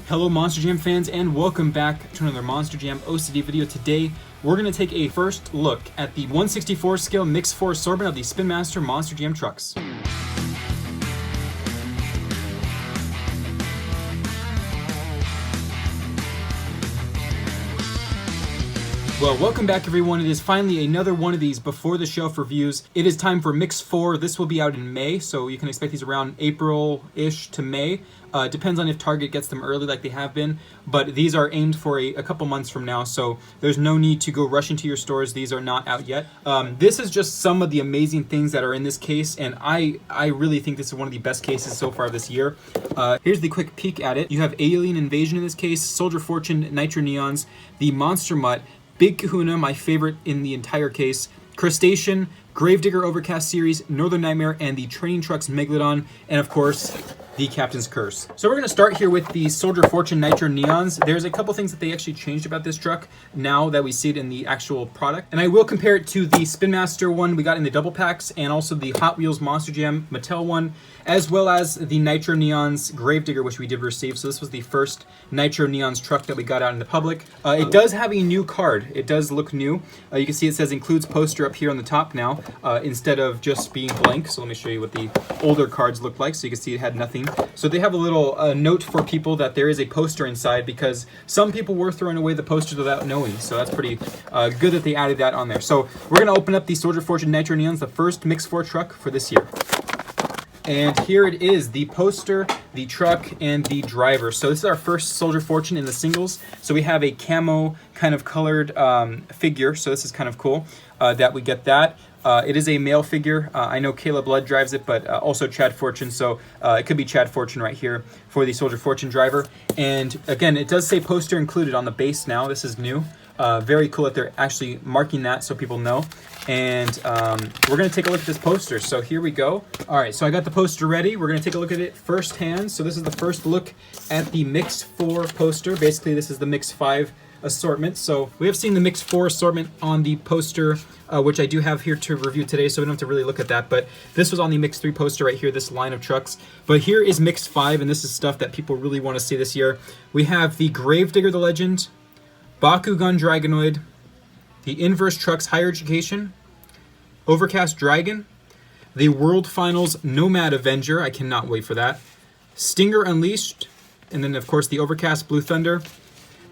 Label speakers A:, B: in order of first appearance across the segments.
A: Hello Monster Jam fans, and welcome back to another Monster Jam OCD video. Today we're going to take a first look at the 164 scale Mix 4 assortment of the Spin Master Monster Jam trucks. Well, welcome back everyone. It is finally another one of these before the shelf reviews. It is time for Mix 4. This will be out in May, so you can expect these around April-ish to May. Depends on if Target gets them early like they have been, but these are aimed for a couple months from now, so there's no need to go rush into your stores. These are not out yet. This is just some of the amazing things that are in this case, and I really think this is one of the best cases so far this year. Here's the quick peek at it. You have Alien Invasion in this case, Soldier Fortune, Nitro Neons, the Monster Mutt, Big Kahuna, my favorite in the entire case, Crustacean, Gravedigger Overcast Series, Northern Nightmare, and the Training Trucks Megalodon, and of course, the Captain's Curse. So we're going to start here with the Soldier Fortune Nitro Neons. There's a couple things that they actually changed about this truck now that we see it in the actual product. And I will compare it to the Spin Master one we got in the double packs, and also the Hot Wheels Monster Jam Mattel one, as well as the Nitro Neons Gravedigger, which we did receive. So this was the first Nitro Neons truck that we got out in the public. It does have a new card. It does look new. You can see it says includes poster up here on the top now, instead of just being blank. So let me show you what the older cards looked like. So you can see it had nothing. So they have a little note for people that there is a poster inside, because some people were throwing away the posters without knowing. So that's pretty good that they added that on there. So we're going to open up the Soldier Fortune Nitro Neons, the first Mix 4 truck for this year. And here it is, the poster, the truck, and the driver. So this is our first Soldier Fortune in the singles. So we have a camo kind of colored figure. So this is kind of cool that we get that. It is a male figure. I know Caleb Blood drives it, but also Chad Fortune. So it could be Chad Fortune right here for the Soldier Fortune driver. And again, it does say poster included on the base now. This is new. Very cool that they're actually marking that so people know. And we're going to take a look at this poster. So here we go. All right, so I got the poster ready. We're going to take a look at it firsthand. So this is the first look at the Mix 4 poster. Basically, this is the Mix 5 assortment. So we have seen the Mix 4 assortment on the poster, which I do have here to review today, so we don't have to really look at that. But this was on the Mix 3 poster right here, this line of trucks. But here is Mix 5, and this is stuff that people really want to see this year. We have the Gravedigger the Legend, Bakugan Dragonoid, the Inverse Trucks Higher Education, Overcast Dragon, the World Finals Nomad Avenger, I cannot wait for that, Stinger Unleashed, and then of course the Overcast Blue Thunder,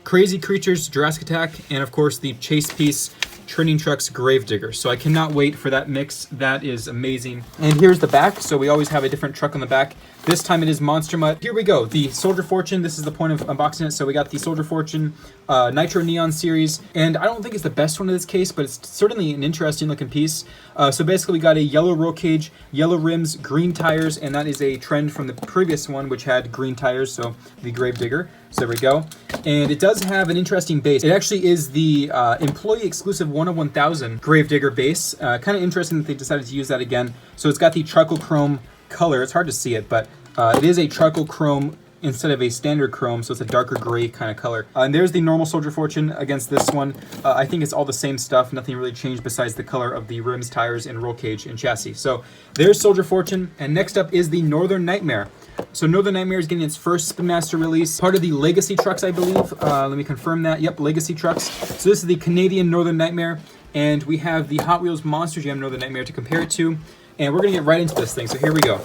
A: Crazy Creatures Jurassic Attack, and of course the Chase Piece Training Trucks Gravedigger. So I cannot wait for that mix. That is amazing. And here's the back. So we always have a different truck on the back. This time it is Monster Mutt. Here we go. The Soldier Fortune. This is the point of unboxing it. So we got the Soldier Fortune Nitro Neon series. And I don't think it's the best one in this case, but it's certainly an interesting looking piece. So basically we got a yellow roll cage, yellow rims, green tires, and that is a trend from the previous one, which had green tires. So the Gravedigger. So there we go. And it does have an interesting base. It actually is the employee exclusive 1 of 1000 Gravedigger base. Kind of interesting that they decided to use that again. So it's got the charcoal chrome color. It's hard to see it, but it is a charcoal chrome instead of a standard chrome, so it's a darker gray kind of color. And there's the normal Soldier Fortune against this one. I think it's all the same stuff. Nothing really changed besides the color of the rims, tires, and roll cage and chassis. So there's Soldier Fortune. And next up is the Northern Nightmare. So Northern Nightmare is getting its first Spin Master release. Part of the Legacy trucks, I believe. Let me confirm that. Yep, Legacy trucks. So this is the Canadian Northern Nightmare. And we have the Hot Wheels Monster Jam Northern Nightmare to compare it to. And we're going to get right into this thing. So here we go.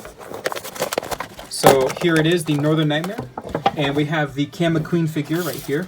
A: So here it is, the Northern Nightmare. And we have the Cam McQueen figure right here.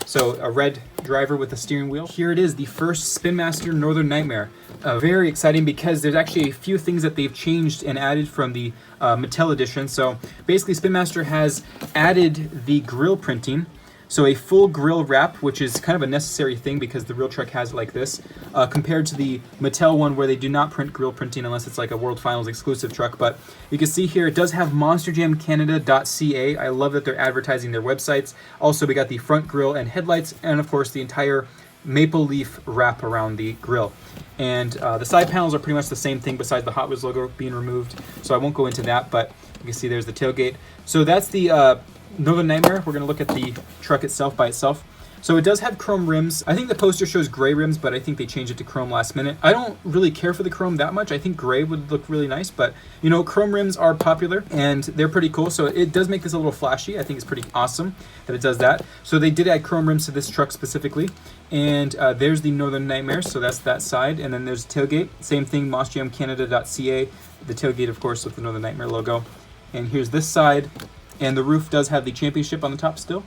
A: So a red driver with a steering wheel. Here it is, the first Spin Master Northern Nightmare. Very exciting because there's actually a few things that they've changed and added from the Mattel edition. So basically Spin Master has added the grill printing. So a full grill wrap, which is kind of a necessary thing because the real truck has it like this, compared to the Mattel one where they do not print grill printing unless it's like a World Finals exclusive truck. But you can see here it does have monsterjamcanada.ca. I love that they're advertising their websites. Also, we got the front grill and headlights, and of course the entire maple leaf wrap around the grill. And the side panels are pretty much the same thing besides the Hot Wheels logo being removed. So I won't go into that, but you can see there's the tailgate. So that's the Northern Nightmare. We're going to look at the truck itself by itself. So it does have chrome rims. I think the poster shows gray rims, but I think they changed it to chrome last minute. I don't really care for the chrome that much. I think gray would look really nice, but you know, chrome rims are popular and they're pretty cool. So it does make this a little flashy. I think it's pretty awesome that it does that. So they did add chrome rims to this truck specifically. And there's the Northern Nightmare, so that's that side. And then there's the tailgate. Same thing, mossjamcanada.ca. The tailgate, of course, with the Northern Nightmare logo. And here's this side. And the roof does have the championship on the top still.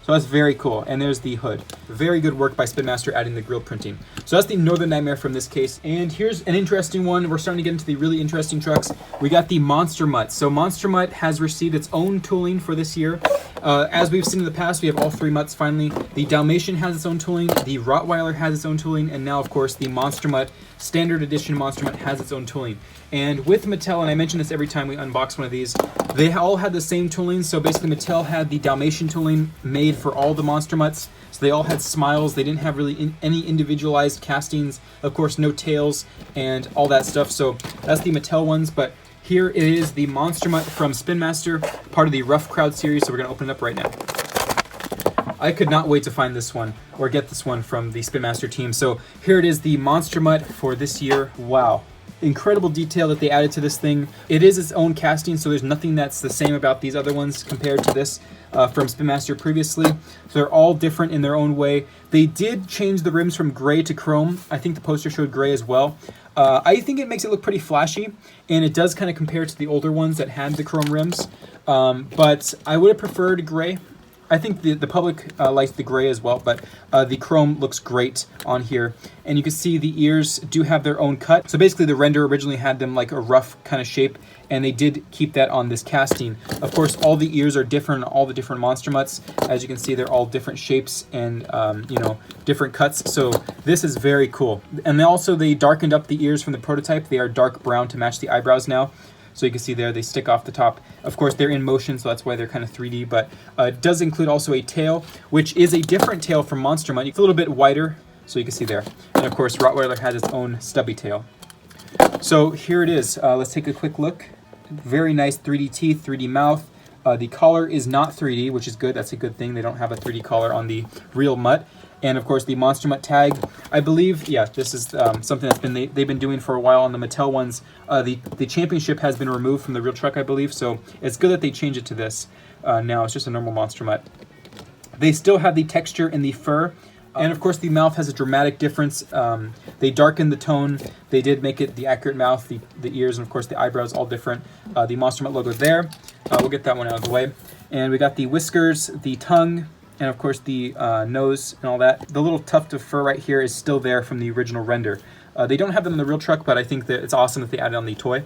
A: So that's very cool. And there's the hood. Very good work by Spin Master adding the grill printing. So that's the Northern Nightmare from this case. And here's an interesting one. We're starting to get into the really interesting trucks. We got the Monster Mutt. So Monster Mutt has received its own tooling for this year. As we've seen in the past, we have all three Mutts finally. The Dalmatian has its own tooling, the Rottweiler has its own tooling, and now, of course, the Monster Mutt, Standard Edition Monster Mutt has its own tooling. And with Mattel, and I mention this every time we unbox one of these, they all had the same tooling. So basically, Mattel had the Dalmatian tooling made for all the Monster Mutts. So they all had smiles. They didn't have really any individualized castings. Of course, no tails and all that stuff. So that's the Mattel ones, but here it is, the Monster Mutt from Spin Master, part of the Rough Crowd series, so we're going to open it up right now. I could not wait to find this one, or get this one from the Spin Master team. So here it is, the Monster Mutt for this year. Wow. Incredible detail that they added to this thing. It is its own casting, so there's nothing that's the same about these other ones compared to this from Spin Master previously. So they're all different in their own way. They did change the rims from gray to chrome. I think the poster showed gray as well. I think it makes it look pretty flashy, and it does kind of compare to the older ones that had the chrome rims, but I would have preferred gray. I think the public likes the gray as well, but the chrome looks great on here. And you can see the ears do have their own cut. So basically the render originally had them like a rough kind of shape, and they did keep that on this casting. Of course, all the ears are different on all the different Monster Mutts. As you can see, they're all different shapes and you know, different cuts. So this is very cool. And also they darkened up the ears from the prototype. They are dark brown to match the eyebrows now. So you can see there, they stick off the top. Of course, they're in motion, so that's why they're kind of 3D, but it does include also a tail, which is a different tail from Monster Mutt. It's a little bit wider, so you can see there. And of course, Rottweiler has its own stubby tail. So here it is. Let's take a quick look. Very nice 3D teeth, 3D mouth. The collar is not 3D, which is good. That's a good thing. They don't have a 3D collar on the real Mutt. And of course the Monster Mutt tag, I believe, yeah, this is something that's they've been doing for a while on the Mattel ones. The championship has been removed from the real truck, I believe, so it's good that they change it to this. Now it's just a normal Monster Mutt. They still have the texture in the fur, and of course the mouth has a dramatic difference. They darkened the tone. They did make it the accurate mouth, the ears, and of course the eyebrows, all different. The Monster Mutt logo there. We'll get that one out of the way. And we got the whiskers, the tongue, and of course the nose and all that. The little tuft of fur right here is still there from the original render. They don't have them in the real truck, but I think that it's awesome that they added on the toy.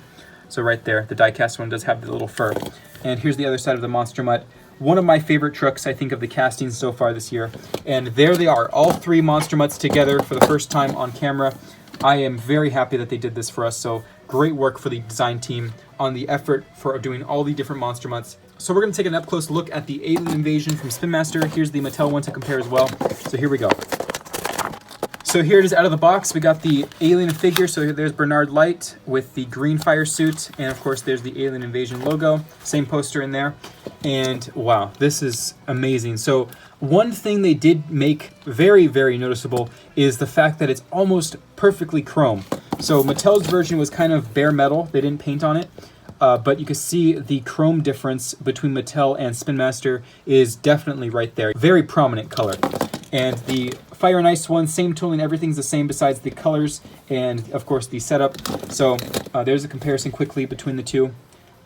A: So right there, the die-cast one does have the little fur. And here's the other side of the Monster Mutt. One of my favorite trucks, I think, of the castings so far this year. And there they are, all three Monster Mutts together for the first time on camera. I am very happy that they did this for us, so great work for the design team on the effort for doing all the different Monster Mutts. So we're going to take an up-close look at the Alien Invasion from Spin Master. Here's the Mattel one to compare as well. So here we go. So here it is out of the box. We got the Alien figure. So there's Bernard Light with the green fire suit. And of course, there's the Alien Invasion logo. Same poster in there. And wow, this is amazing. So one thing they did make very, very noticeable is the fact that it's almost perfectly chrome. So Mattel's version was kind of bare metal. They didn't paint on it. But you can see the chrome difference between Mattel and Spin Master is definitely right there. Very prominent color. And the Fire and Ice one, same tooling, everything's the same besides the colors and, of course, the setup. So there's a comparison quickly between the two.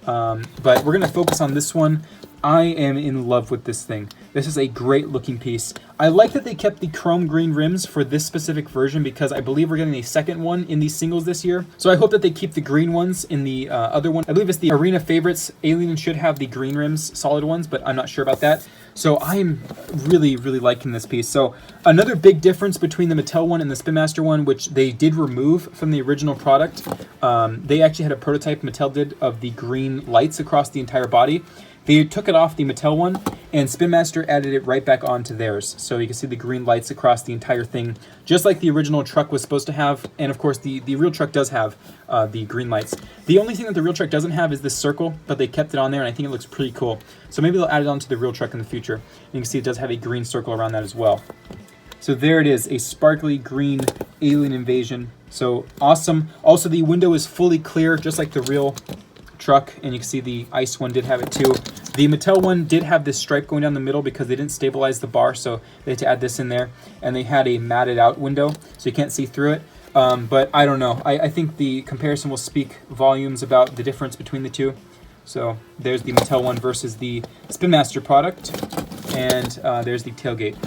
A: But we're going to focus on this one. I am in love with this thing. This is a great looking piece. I like that they kept the chrome green rims for this specific version because I believe we're getting a second one in these singles this year. So I hope that they keep the green ones in the other one. I believe it's the Arena Favorites. Alien should have the green rims, solid ones, but I'm not sure about that. So I'm really, really liking this piece. So another big difference between the Mattel one and the Spin Master one, which they did remove from the original product. They actually had a prototype, Mattel did, of the green lights across the entire body. They took it off the Mattel one, and Spin Master added it right back onto theirs. So you can see the green lights across the entire thing, just like the original truck was supposed to have. And of course, the real truck does have the green lights. The only thing that the real truck doesn't have is this circle, but they kept it on there, and I think it looks pretty cool. So maybe they'll add it onto the real truck in the future. And you can see it does have a green circle around that as well. So there it is, a sparkly green alien invasion. So awesome. Also, the window is fully clear, just like the real truck, and you can see the ice one did have it too. The Mattel one did have this stripe going down the middle because they didn't stabilize the bar, so they had to add this in there. And they had a matted out window, so you can't see through it. But I don't know. I think the comparison will speak volumes about the difference between the two. So there's the Mattel one versus the Spin Master product, and there's the tailgate.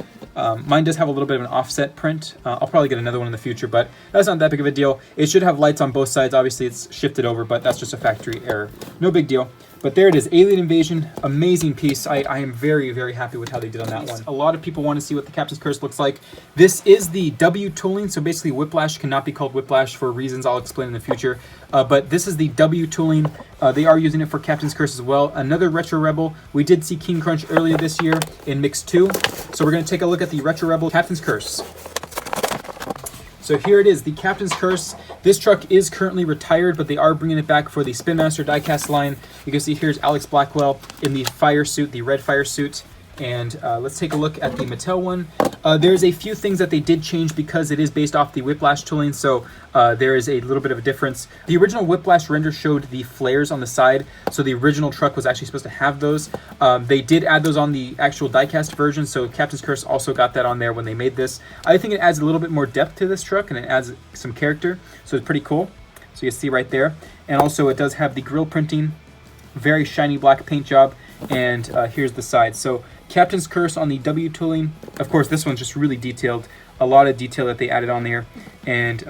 A: Mine does have a little bit of an offset print. I'll probably get another one in the future, but that's not that big of a deal. It should have lights on both sides. Obviously, it's shifted over, but that's just a factory error. No big deal. But there it is, Alien Invasion, amazing piece. I am very, very happy with how they did on that one. A lot of people want to see what the Captain's Curse looks like. This is the W tooling, so basically Whiplash cannot be called Whiplash for reasons I'll explain in the future. But this is the W tooling. They are using it for Captain's Curse as well. Another Retro Rebel. We did see King Crunch earlier this year in Mix 2. So we're going to take a look at the Retro Rebel Captain's Curse. So here it is, the Captain's Curse. This truck is currently retired, but they are bringing it back for the Spin Master diecast line. You can see here's Alex Blackwell in the fire suit, the red fire suit. And let's take a look at the Mattel one. There's a few things that they did change because it is based off the Whiplash tooling, so there is a little bit of a difference. The original Whiplash render showed the flares on the side, so the original truck was actually supposed to have those. They did add those on the actual diecast version, so Captain's Curse also got that on there when they made this. I think it adds a little bit more depth to this truck, and it adds some character, so it's pretty cool. So you see right there. And also it does have the grille printing, very shiny black paint job, and here's the side. So Captain's Curse on the W tooling. Of course, this one's just really detailed. A lot of detail that they added on there. And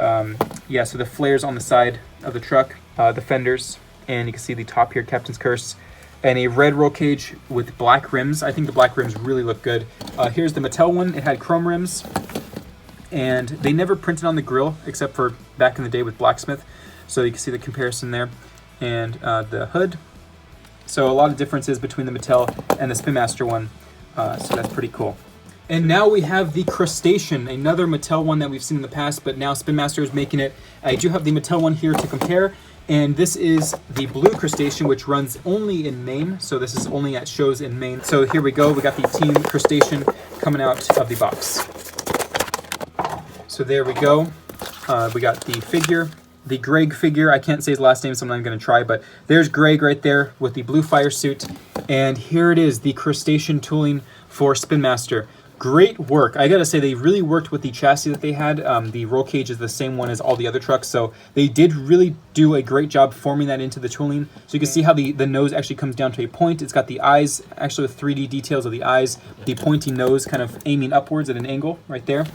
A: yeah, so the flares on the side of the truck, the fenders, and you can see the top here, Captain's Curse. And a red roll cage with black rims. I think the black rims really look good. Here's the Mattel one. It had chrome rims. And they never printed on the grill, except for back in the day with Blacksmith. So you can see the comparison there. And the hood. So a lot of differences between the Mattel and the Spin Master one. So that's pretty cool. And now we have the Crustacean, another Mattel one that we've seen in the past, but now Spin Master is making it. I do have the Mattel one here to compare, and this is the blue Crustacean, which runs only in Maine. So this is only at shows in Maine. So here we go. We got the Team Crustacean coming out of the box. So there we go. We got the figure. The Greg figure, I can't say his last name, so I'm not going to try, but there's Greg right there with the blue fire suit. And here it is, the Crustacean tooling for Spin Master. Great work. I gotta say, they really worked with the chassis that they had. The roll cage is the same one as all the other trucks, so they did really do a great job forming that into the tooling. So you can see how the nose actually comes down to a point. It's got the eyes, actually with 3D details of the eyes, the pointy nose kind of aiming upwards at an angle right there.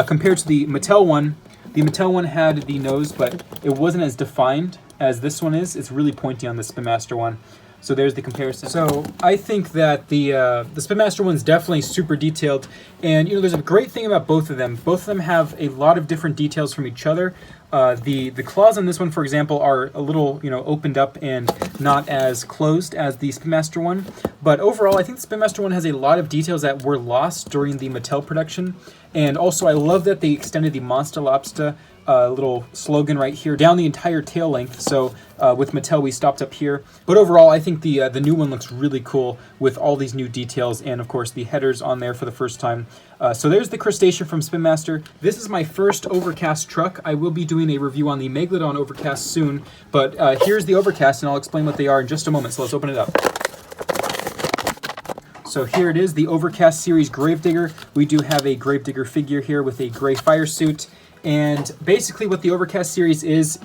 A: Compared to the Mattel one had the nose, but it wasn't as defined as this one is. It's really pointy on the Spin Master one. So there's the comparison. So I think that the Spin Master one's definitely super detailed, and you know, there's a great thing about both of them. Both of them have a lot of different details from each other. The claws on this one, for example, are a little, you know, opened up and not as closed as the Spin Master one. But overall, I think the Spin Master one has a lot of details that were lost during the Mattel production. And also, I love that they extended the Monster Lobster little slogan right here down the entire tail length. So with Mattel, we stopped up here. But overall, I think the new one looks really cool with all these new details, and of course the headers on there for the first time. So there's the Crustacean from Spin Master. This is my first Overcast truck. I will be doing a review on the Megalodon Overcast soon, but here's the Overcast, and I'll explain what they are in just a moment. So let's open it up. So here it is, the Overcast Series Gravedigger. We do have a Gravedigger figure here with a gray fire suit. And basically what the Overcast Series is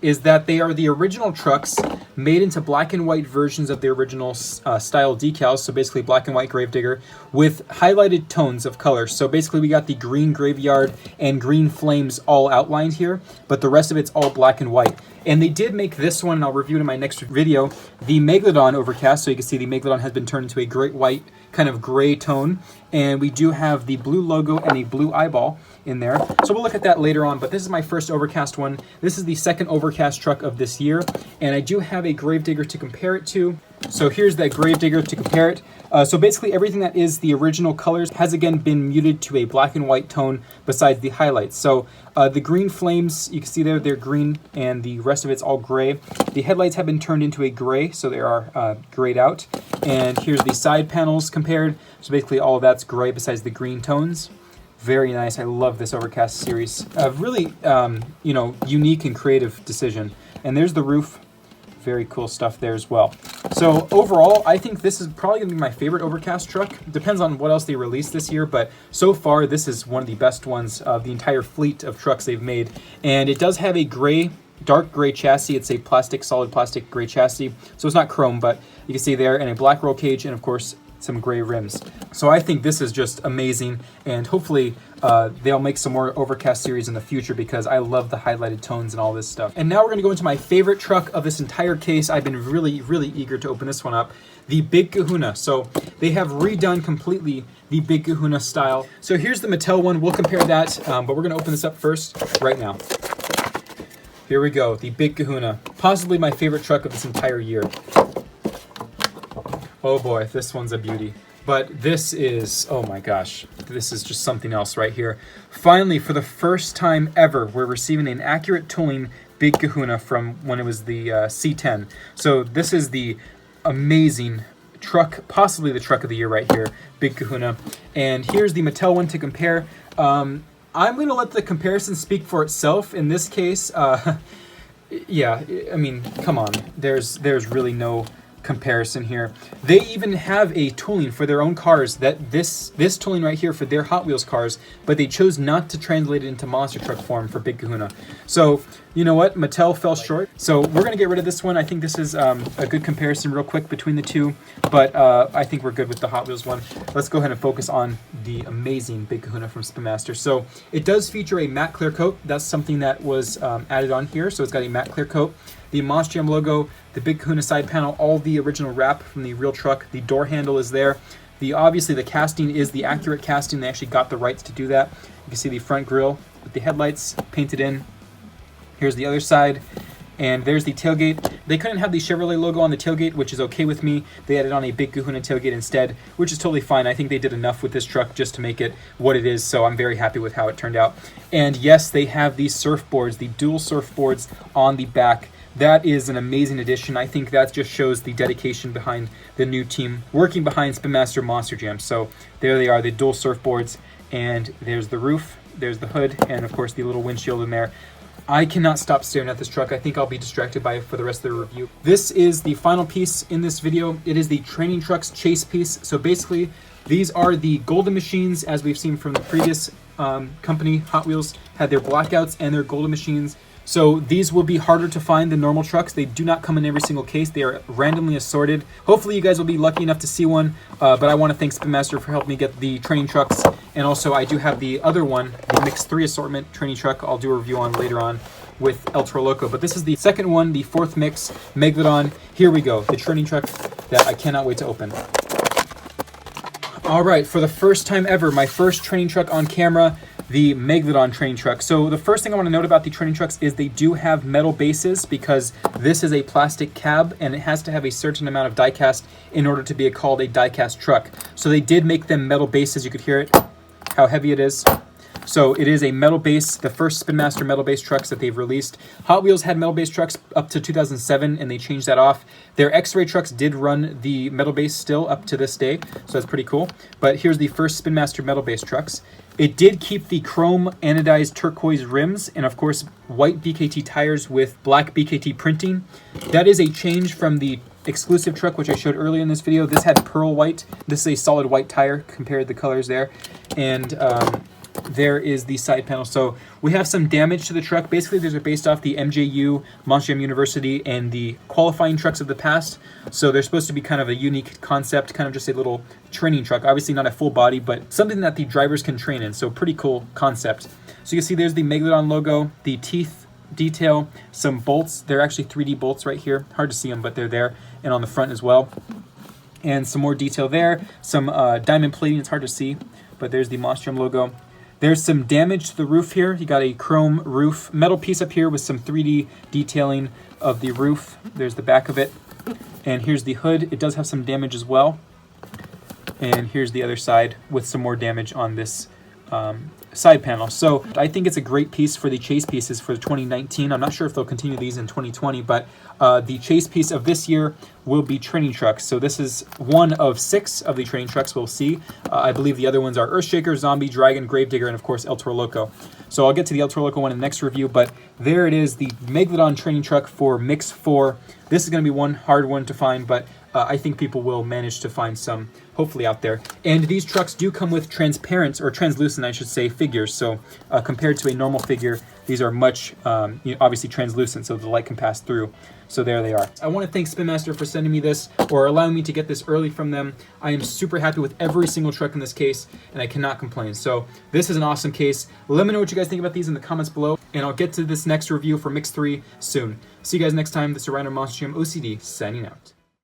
A: that they are the original trucks made into black and white versions of the original style decals. So basically black and white Gravedigger with highlighted tones of color. So basically we got the green graveyard and green flames all outlined here, but the rest of it's all black and white. And they did make this one, and I'll review it in my next video, the Megalodon Overcast. So you can see the Megalodon has been turned into a great white kind of gray tone. And we do have the blue logo and a blue eyeball in there. So we'll look at that later on, but this is my first Overcast one. This is the second Overcast truck of this year, and I do have a Gravedigger to compare it to. So here's that Gravedigger to compare it. So basically everything that is the original colors has again been muted to a black and white tone besides the highlights. So the green flames, you can see there, they're green, and the rest of it's all gray. The headlights have been turned into a gray, so they are grayed out. And here's the side panels compared. So basically all of that's gray besides the green tones. Very nice. I love this Overcast series. Really, you know, unique and creative decision. And there's the roof. Very cool stuff there as well. So overall, I think this is probably going to be my favorite Overcast truck. Depends on what else they released this year, but so far this is one of the best ones of the entire fleet of trucks they've made. And it does have a gray, dark gray chassis. It's a plastic, solid plastic gray chassis. So it's not chrome, but you can see there, and a black roll cage, and of course, some gray rims. So I think this is just amazing, and hopefully they'll make some more Overcast series in the future because I love the highlighted tones and all this stuff. And now we're gonna go into my favorite truck of this entire case. I've been really, really eager to open this one up. The Big Kahuna. So they have redone completely the Big Kahuna style. So here's the Mattel one. We'll compare that, but we're gonna open this up first right now. Here we go, the Big Kahuna. Possibly my favorite truck of this entire year. Oh boy, this one's a beauty. But this is, oh my gosh, this is just something else right here. Finally, for the first time ever, we're receiving an accurate tooling Big Kahuna from when it was the C10. So this is the amazing truck, possibly the truck of the year right here, Big Kahuna. And here's the Mattel one to compare. I'm going to let the comparison speak for itself in this case. Yeah, I mean, come on. There's really no comparison here. They even have a tooling for their own cars, that this tooling right here for their Hot Wheels cars, but they chose not to translate it into monster truck form for Big Kahuna. So you know what, Mattel fell short. So we're gonna get rid of this one. I think this is a good comparison real quick between the two, but I think we're good with the Hot Wheels one. Let's go ahead and focus on the amazing Big Kahuna from Spin Master. So it does feature a matte clear coat. That's something that was added on here. So it's got a matte clear coat. The Monster Jam logo, the Big Kahuna side panel, all the original wrap from the real truck. The door handle is there. Obviously the casting is the accurate casting. They actually got the rights to do that. You can see the front grille with the headlights painted in. Here's the other side, and there's the tailgate. They couldn't have the Chevrolet logo on the tailgate, which is okay with me. They added on a Big Kahuna tailgate instead, which is totally fine. I think they did enough with this truck just to make it what it is, so I'm very happy with how it turned out. And yes, they have these surfboards, the dual surfboards on the back. That is an amazing addition. I think that just shows the dedication behind the new team working behind Spin Master Monster Jam. So there they are, the dual surfboards, and there's the roof, there's the hood, and of course the little windshield in there. I cannot stop staring at this truck. I think I'll be distracted by it for the rest of the review. This is the final piece in this video. It is the Training Trucks chase piece. So basically, these are the golden machines, as we've seen from the previous company. Hot Wheels had their blackouts and their golden machines. So these will be harder to find than normal trucks. They do not come in every single case. They are randomly assorted. Hopefully you guys will be lucky enough to see one, but I want to thank Spin Master for helping me get the training trucks. And also I do have the other one, the Mix 3 assortment training truck I'll do a review on later on with El Toro Loco. But this is the second one, the fourth mix, Megalodon. Here we go, the training truck that I cannot wait to open. All right, for the first time ever, my first training truck on camera, the Megalodon training truck. So the first thing I want to note about the training trucks is they do have metal bases because this is a plastic cab and it has to have a certain amount of die-cast in order to be called a die-cast truck. So they did make them metal bases. You could hear it, how heavy it is. So it is a metal base, the first Spin Master metal base trucks that they've released. Hot Wheels had metal base trucks up to 2007 and they changed that off. Their X-Ray trucks did run the metal base still up to this day, so that's pretty cool. But here's the first Spin Master metal base trucks. It did keep the chrome anodized turquoise rims and of course white BKT tires with black BKT printing. That is a change from the exclusive truck which I showed earlier in this video. This had pearl white. This is a solid white tire compared the colors there. And there is the side panel. So we have some damage to the truck. Basically, these are based off the MJU, Monster Jam University, and the qualifying trucks of the past. So they're supposed to be kind of a unique concept, kind of just a little training truck. Obviously not a full body, but something that the drivers can train in. So pretty cool concept. So you can see there's the Megalodon logo, the teeth detail, some bolts. They're actually 3D bolts right here. Hard to see them, but they're there. And on the front as well. And some more detail there. Some diamond plating. It's hard to see, but there's the Monster Jam logo. There's some damage to the roof here. You got a chrome roof, metal piece up here with some 3D detailing of the roof. There's the back of it. And here's the hood. It does have some damage as well. And here's the other side with some more damage on this side panel. So I think it's a great piece for the chase pieces for 2019. I'm not sure if they'll continue these in 2020, but the chase piece of this year will be training trucks. So this is one of 6 of the training trucks we'll see. I believe the other ones are Earthshaker, Zombie, Dragon, Gravedigger, and of course El Toro Loco. So I'll get to the El Toro Loco one in the next review, but there it is, the Megalodon training truck for Mix 4. This is going to be one hard one to find, but I think people will manage to find some, hopefully, out there. And these trucks do come with transparent, or translucent, I should say, figures. So compared to a normal figure, these are much, obviously translucent, so the light can pass through. So there they are. I want to thank Spin Master for sending me this, or allowing me to get this early from them. I am super happy with every single truck in this case, and I cannot complain. So this is an awesome case. Let me know what you guys think about these in the comments below, and I'll get to this next review for Mix 3 soon. See you guys next time. This is Rhino Monster Jam OCD, signing out.